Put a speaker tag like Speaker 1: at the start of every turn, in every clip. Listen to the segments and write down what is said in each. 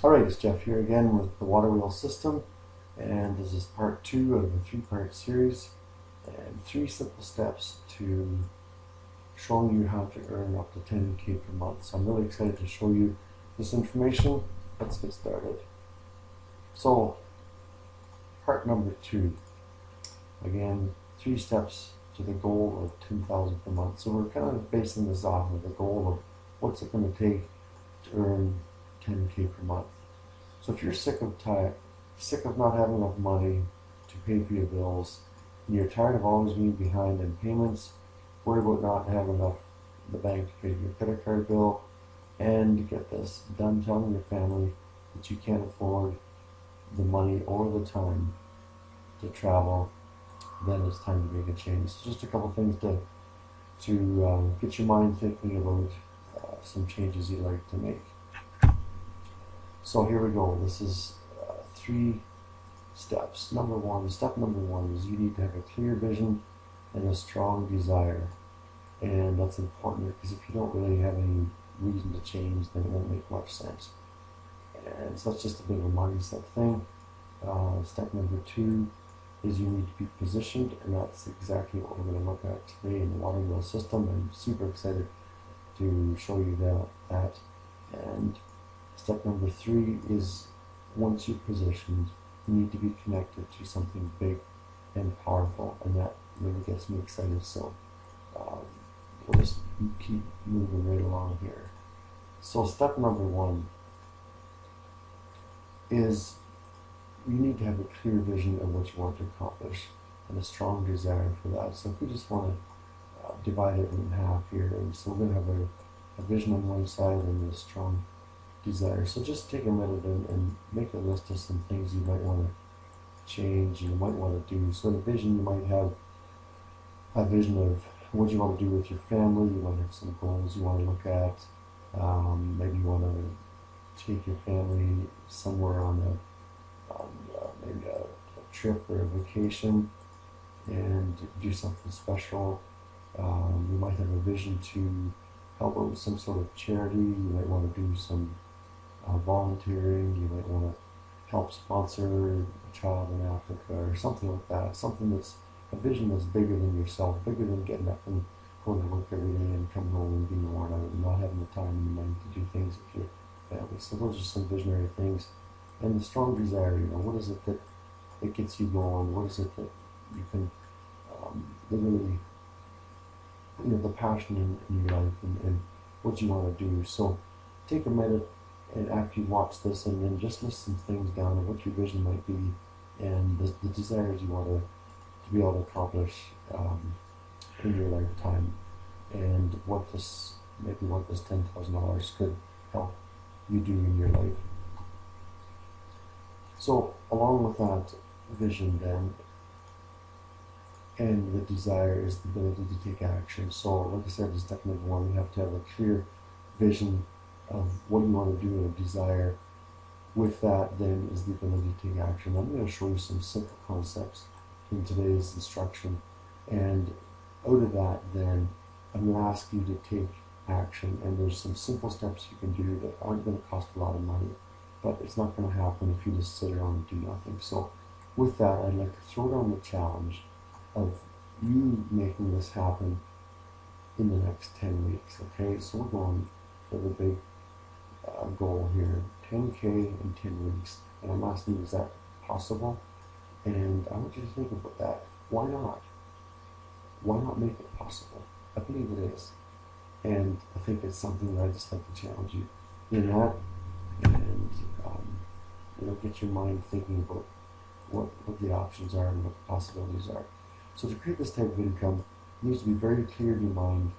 Speaker 1: Alright, it's Jeff here again with the Waterwheel system, and this is part 2 of a 3-part series, and 3 simple steps to showing you how to earn up to 10K per month. So I'm really excited to show you this information. Let's get started. So, part number 2, again, 3 steps to the goal of 10,000 per month. So we're kind of basing this off of the goal of what's it going to take to earn 10K per month. So if you're sick of not having enough money to pay for your bills, and you're tired of always being behind in payments, worried about not having enough in the bank to pay for your credit card bill, and get this, done telling your family that you can't afford the money or the time to travel, then it's time to make a change. So just a couple things to get your mind thinking about some changes you'd like to make. So here we go. This is 3 steps. Step number one is you need to have a clear vision and a strong desire. And that's important because if you don't really have any reason to change, then it won't make much sense. And so that's just a bit of a mindset thing. Step number 2 is you need to be positioned, and that's exactly what we're going to look at today in the Waterwheel system. I'm super excited to show you that. And step number 3 is once you're positioned, you need to be connected to something big and powerful, and that really gets me excited. So we'll just keep moving right along here. So step number 1 is you need to have a clear vision of what you want to accomplish and a strong desire for that. So if we just want to divide it in half here, and so we're going to have a vision on one side and a strong desire. So just take a minute and make a list of some things you might want to change and you might want to do. So in a vision, you might have a vision of what you want to do with your family. You might have some goals you want to look at. Maybe you want to take your family somewhere on maybe a trip or a vacation and do something special. You might have a vision to help out with some sort of charity. You might want to do some volunteering. You might want to help sponsor a child in Africa or something like that. Something that's a vision that's bigger than yourself, bigger than getting up and going to work every day and coming home and being worn out and not having the time and the money to do things with your family. So those are some visionary things. And the strong desire, what is it that gets you going? What is it that you can literally, the passion in your life and what you want to do. So take a minute, and after you watch this, and then just list some things down of what your vision might be and the desires you want to be able to accomplish in your lifetime, and what this $10,000 could help you do in your life. So along with that vision then, and the desire is the ability to take action. So like I said, in step number 1, you have to have a clear vision of what you want to do and a desire. With that then is the ability to take action. I'm going to show you some simple concepts in today's instruction, and out of that then I'm going to ask you to take action, and there's some simple steps you can do that aren't going to cost a lot of money, but it's not going to happen if you just sit around and do nothing. So with that, I'd like to throw down the challenge of you making this happen in the next 10 weeks, okay? So we're going for the big goal here, 10K in 10 weeks. And I'm asking you, is that possible? And I want you to think about that. Why not? Why not make it possible? I believe it is. And I think it's something that I just like to challenge you in that, and get your mind thinking about what the options are and what the possibilities are. So to create this type of income, it needs to be very clear in your mind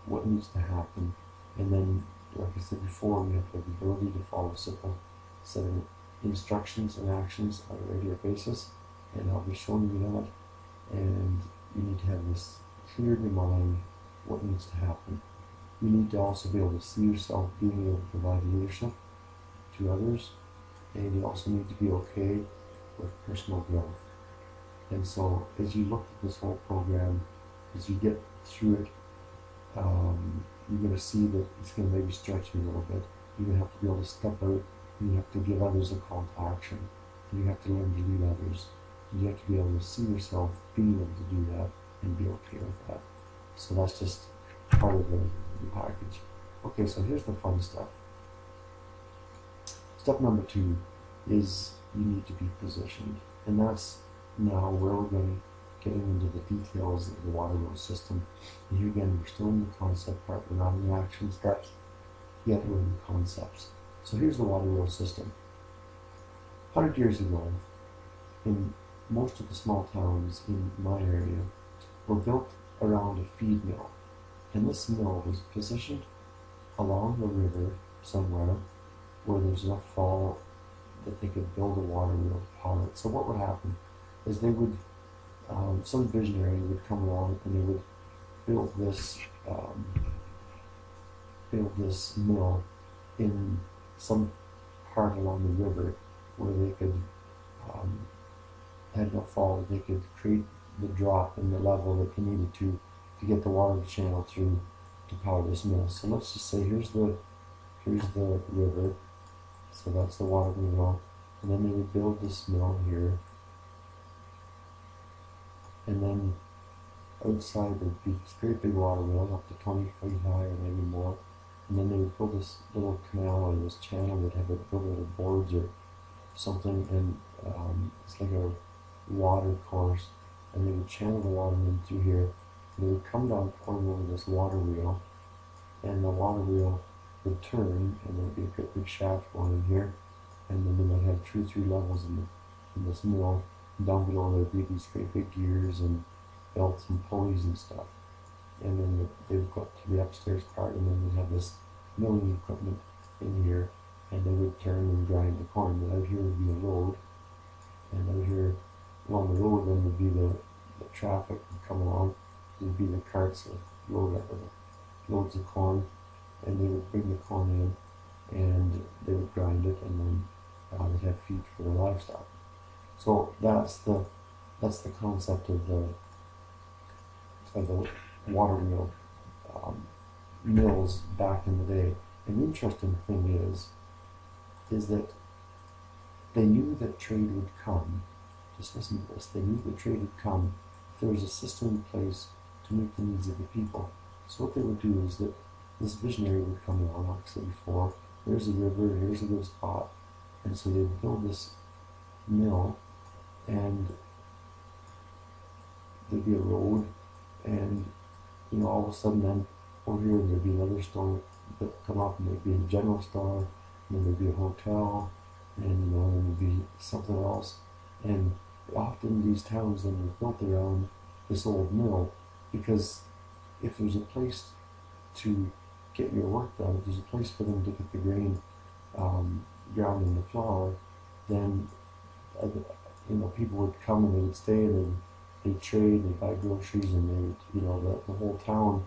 Speaker 1: what needs to happen, and then, like I said before, you have to have the ability to follow a simple set of instructions and actions on a regular basis, and I'll be showing you that. And you need to have this clear in your mind what needs to happen. You need to also be able to see yourself being able to provide leadership to others, and you also need to be okay with personal growth. And so as you look at this whole program, as you get through it, you're going to see that it's going to maybe stretch you a little bit. You're going to have to be able to step out and you have to give others a call to action. And you have to learn to lead others. And you have to be able to see yourself being able to do that and be okay with that. So that's just part of the package. Okay, so here's the fun stuff. Step number 2 is you need to be positioned. And that's now where we're going getting into the details of the Waterwheel system. And here again, we're still in the concept part. We're not in the action steps, yet we're in the concepts. So here's the Waterwheel system. 100 years ago, in most of the small towns in my area were built around a feed mill. And this mill was positioned along the river somewhere where there's enough fall that they could build a water wheel to power it. So what would happen is they would, some visionary would come along and they would build this mill in some part along the river where they could had enough fall that they could create the drop in the level that they needed to get the water to channel through to power this mill. So let's just say here's the river, so that's the water wheel, and then they would build this mill here, and then outside there'd be this great big water wheel up to 20 feet high or maybe more, and then they would build this little canal or this channel that had it built out of boards or something, and it's like a water course, and they would channel the water in through here. They would come down pouring over this water wheel, and the water wheel would turn, and there'd be a great big shaft going in here, and then they might have 2 or 3 levels in this mill. And down below there'd be these great big gears and belts and pulleys and stuff. And then they would go up to the upstairs part, and then they'd have this milling equipment in here, and they would turn and grind the corn. But out here would be a road, and out here along the road then would be the traffic would come along. There'd be the carts with loads of corn, and they would bring the corn in, and they would grind it, and then they'd have feed for the livestock. So that's the concept of the water wheel mills back in the day. And the interesting thing is that they knew that trade would come. Just listen to this. They knew that trade would come if there was a system in place to meet the needs of the people. So what they would do is that this visionary would come along, like I said before, there's a river, here's a good spot, and so they'd build this mill, and there'd be a road, and all of a sudden then over here there'd be another store that come up, and there'd be a general store, and then there'd be a hotel, and then there'd be something else. And often these towns then were built around this old mill, because if there's a place to get your work done, if there's a place for them to get the grain ground into flour, then people would come and they would stay, and then they'd trade, they'd buy groceries, and they would, the whole town,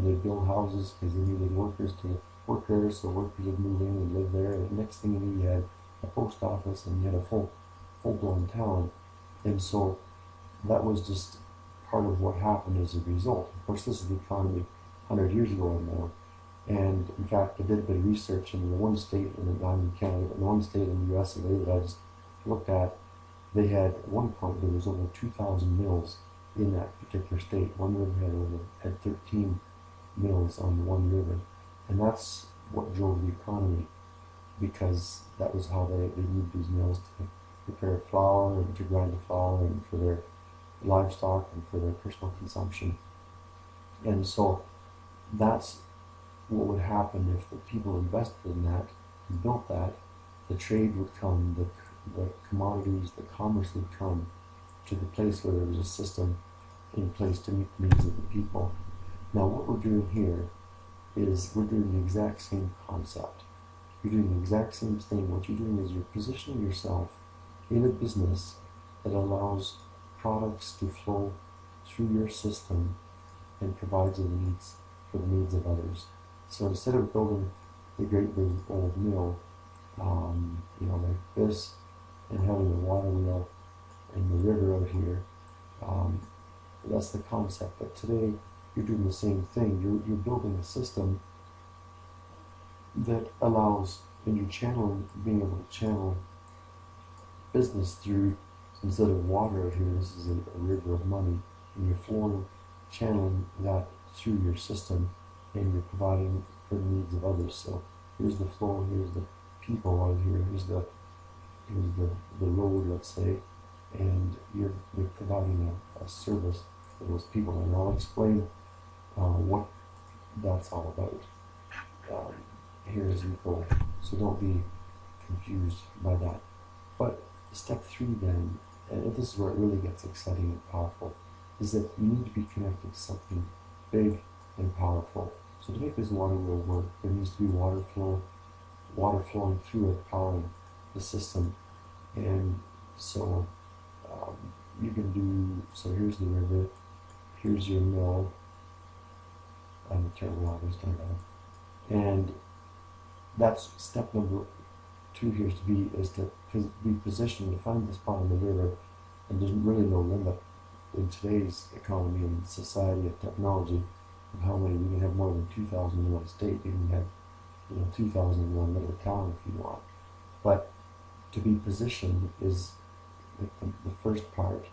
Speaker 1: they'd build houses because they needed workers to work there, so workers would move in and live there. And the next thing you knew, you had a post office and you had a full-blown town. And so that was just part of what happened as a result. Of course, this is the economy 100 years ago or more. And in fact, I did a bit of research in the one state, and I'm in Canada, but in the one state in the US that I just looked at, they had, at one point, there was over 2,000 mills in that particular state. One river had 13 mills on one river. And that's what drove the economy, because that was how they needed these mills to prepare flour and to grind the flour and for their livestock and for their personal consumption. And so that's what would happen if the people invested in that and built that. The trade would come, the commodities, the commerce would come to the place where there was a system in place to meet the needs of the people. Now what we're doing here is we're doing the exact same concept. You're doing the exact same thing. What you're doing is you're positioning yourself in a business that allows products to flow through your system and provides the needs for the needs of others. So instead of building the great big old mill, like this, and having the water wheel and the river out here, that's the concept. But today, you're doing the same thing. You're building a system that allows and you're channeling, being able to channel business through, instead of water out here, this is a river of money, and you're flowing, channeling that through your system, and you're providing for the needs of others. So here's the flow, here's the people out here, here's the road, let's say, and you're providing a service for those people. And I'll explain what that's all about here as we go, so don't be confused by that. But step 3 then, and this is where it really gets exciting and powerful, is that you need to be connected to something big and powerful. So to make this water wheel work, there needs to be water flowing through it, powering the system. And so you can do, so here's the river, here's your mill, I'm going to turn around this time out. And that's step number 2 here is to be positioned to find this spot on the river. And there's really no limit in today's economy and society of technology of how many. You can have more than 2,000 in one state. You can have 2,000 in one little town if you want. But to be positioned is the first part.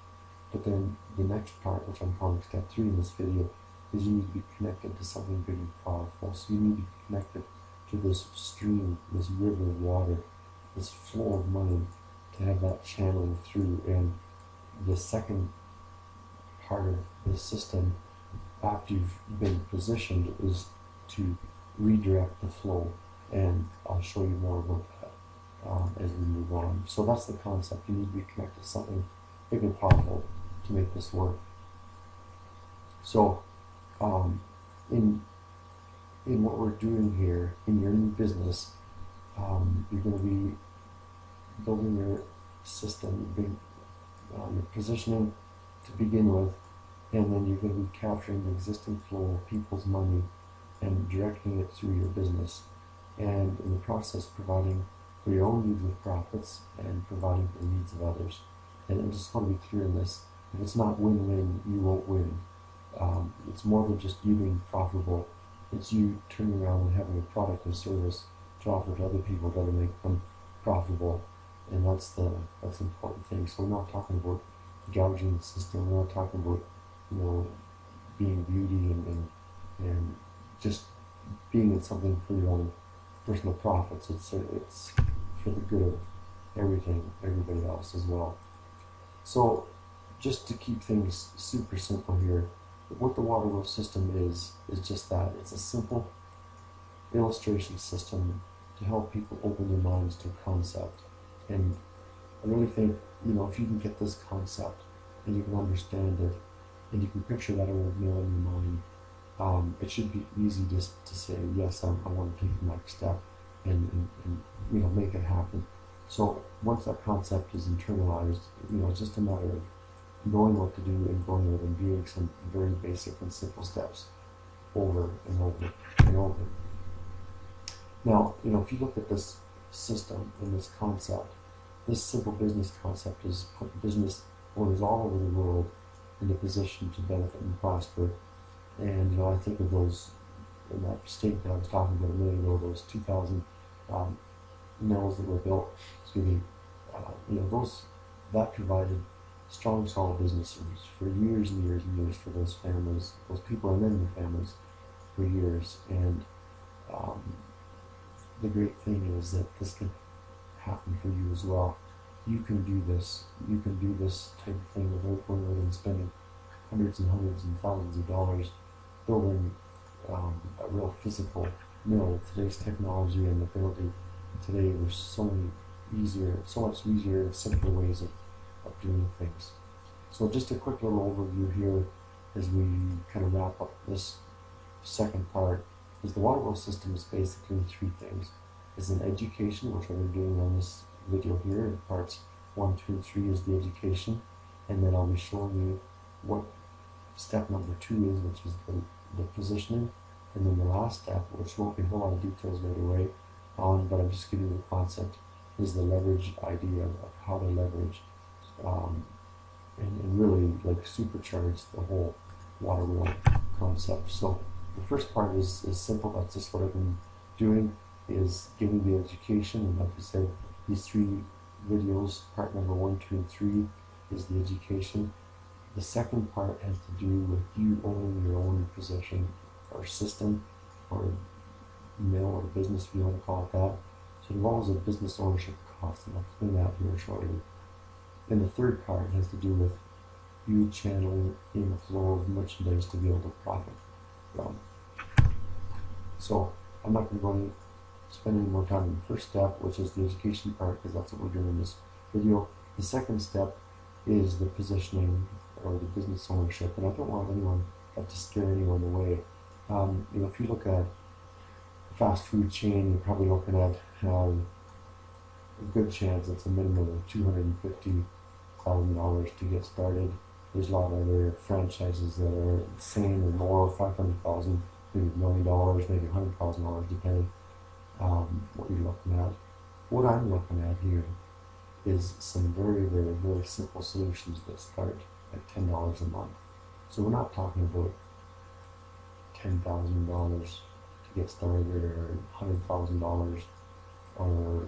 Speaker 1: But then the next part, which I'm calling step 3 in this video, is you need to be connected to something big and powerful. So you need to be connected to this stream, this river of water, this flow of money, to have that channeling through. And the second part of the system, after you've been positioned, is to redirect the flow. And I'll show you more about that as we move on. So that's the concept. You need to be connected to something big and powerful to make this work. So in what we're doing here in your new business, you're going to be building your system, your positioning to begin with, and then you're going to be capturing the existing flow of people's money and directing it through your business, and in the process providing for your own needs with profits and providing for the needs of others. And I just want to be clear in this: if it's not win-win, you won't win. It's more than just you being profitable. It's you turning around and having a product and service to offer to other people that'll make them profitable, and that's the important thing. So we're not talking about gouging the system. We're not talking about being beauty and just being in something for your own personal profits. It's for the good of everybody else as well. So just to keep things super simple here, what the Waterwheel system is just that. It's a simple illustration system to help people open their minds to a concept. And I really think, if you can get this concept and you can understand it and you can picture that old mill in your mind, it should be easy just to say, yes, I want to take the next step and make it happen. So once that concept is internalized, it's just a matter of knowing what to do and going out and doing some very basic and simple steps over and over and over. Now, if you look at this system and this concept, this simple business concept has put business owners all over the world in a position to benefit and prosper. And I think of those in that state that I was talking about a minute ago, those 2,000 mills that were built. That provided strong, solid businesses for years and years and years for those families, those people and then their families for years. And the great thing is that this can happen for you as well. You can do this. You can do this type of thing without going out and spending hundreds and hundreds and thousands of dollars building a real physical mill. Today's technology and ability today, there's so much easier and simpler ways of doing things. So just a quick little overview here as we kind of wrap up this second part, is the Waterwheel system is basically 3 things. It's an education, which we're doing on this video here. In parts 1, 2, and 3 is the education, and then I'll be showing you what step number 2 is, which is the positioning, and then the last step, which won't be a whole lot of details right away on, but I'm just giving you the concept, is the leverage idea of how to leverage and really supercharge the whole Waterwheel concept. So the first part is simple. That's just what I've been doing. is giving the education, and like I said, these three videos, part number 1, 2, and 3, is the education. The second part has to do with you owning your own possession or system or mill or business, if you want to call it that. So it involves a business ownership cost, and I'll explain that here shortly. And the third part has to do with you channeling in the flow of merchandise to be able to profit from. So I'm not going to go any spend any more time on the first step, which is the education part, because that's what we're doing in this video. The second step is the positioning or the business ownership, and I don't want anyone to scare anyone away. If you look at a fast food chain, you're probably looking at a good chance it's a minimum of $250,000 to get started. There's a lot of other franchises that are the same or more, $500,000, maybe $1 million, maybe $100,000, depending what you're looking at. What I'm looking at here is some very, very, very simple solutions that start at $10 a month. So we're not talking about $10,000 to get started or $100,000 or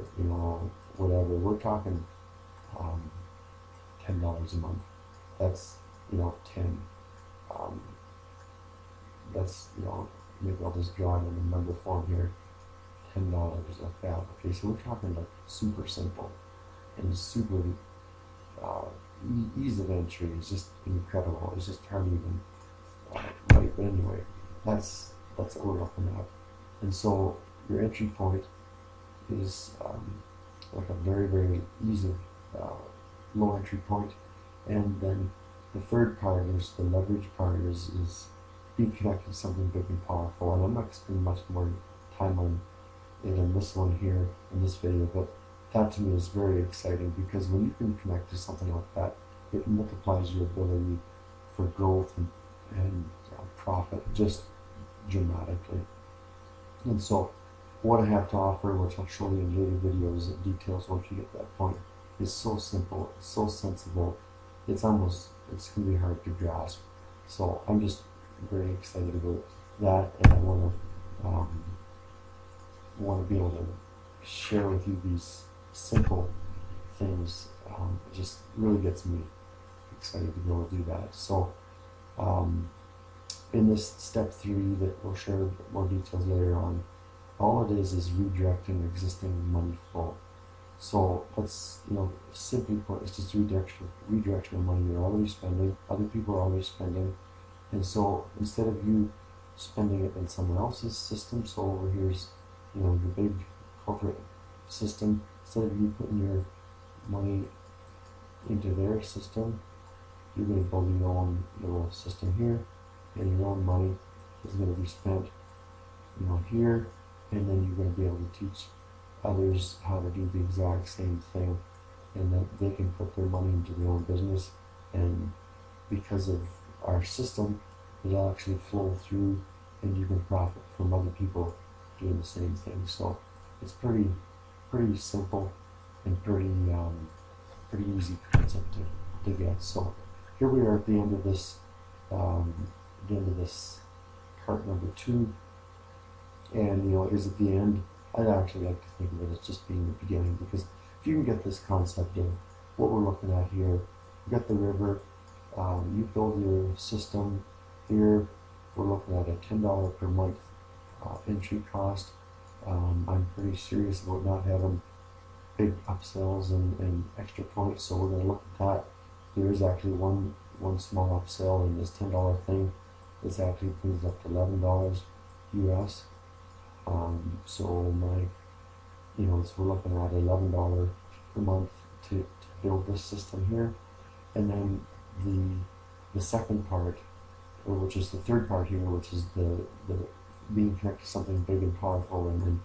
Speaker 1: whatever. We're talking $10 a month. That's 10. That's maybe I'll just draw it in a number form here. $10 like that. Okay, so we're talking like super simple and super ease of entry is just incredible. It's just hard to even right. But anyway, that's what we're looking at. And so your entry point is like a very, very easy low entry point. And then the third part is the leverage part is being connected to something big and powerful. And I'm not going to spend much more time on it in this one here in this video, but that to me is very exciting, because when you can connect to something like that, it multiplies your ability for growth and profit just dramatically. And so what I have to offer, which I'll show you in later videos and details once you get to that point, is so simple, it's so sensible, it's going to be hard to grasp. So I'm just very excited about that, and I want to be able to share with you these simple things. It just really gets me excited to be able to do that. So in this step 3 that we'll share more details later on, all it is redirecting existing money flow. So let's simply put, it's just redirection of money you're already spending, other people are already spending. And so instead of you spending it in someone else's system, so over here's your big corporate system, instead of you putting your money into their system, you're going to build your own little system here, and your own money is going to be spent here, and then you're going to be able to teach others how to do the exact same thing, and that they can put their money into their own business, and because of our system, it'll actually flow through, and you can profit from other people doing the same thing. So it's pretty simple and pretty easy concept to get. So here we are at the end of this part number 2, and is at the end. I'd actually like to think of it as just being the beginning, because if you can get this concept of what we're looking at here, you got the river, you build your system here. We're looking at a $10 per month entry cost. I'm pretty serious about not having big upsells and extra points, so we're going to look at that. There is actually one small upsell in this $10 thing. This actually brings it up to $11 US. So so we're looking at $11 per month to build this system here. And then the second part, which is the third part here, which is the being connected to something big and powerful, and then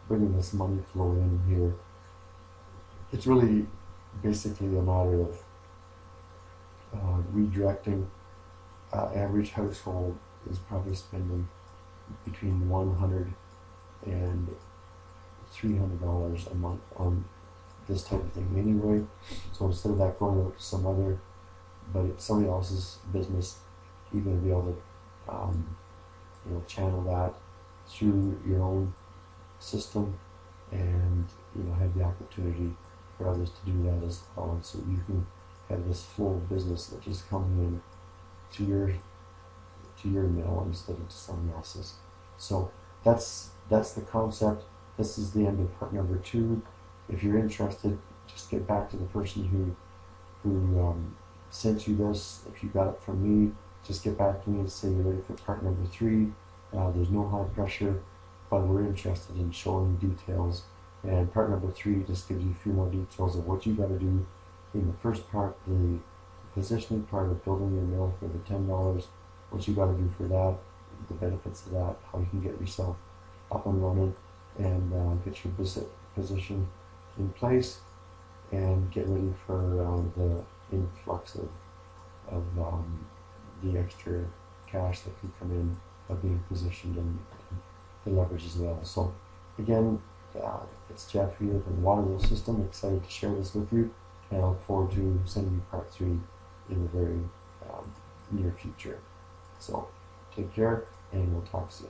Speaker 1: bringing this money flow in here. It's really basically a matter of redirecting. Average household is probably spending between $100 and $300 a month on this type of thing anyway. So instead of that going out to somebody else's business, you're going to be able to channel that through your own system, and have the opportunity for others to do that as well, and so you can have this flow of business that is coming in to your mill instead of to someone else's. So that's the concept. This is the end of part number 2. If you're interested, just get back to the person who sent you this. If you got it from me, just get back to me and say you're ready for part number 3. There's no high pressure, but we're interested in showing details. And part number 3 just gives you a few more details of what you got to do in the first part, the positioning part of building your mill for the $10. What you got to do for that, the benefits of that, how you can get yourself up and running, and get your position in place, and get ready for the influx of the extra cash that can come in by being positioned and the leverage as well. So again, it's Jeff here from the Waterwheel System. Excited to share this with you, and I look forward to sending you part 3 in the very near future. So take care, and we'll talk soon.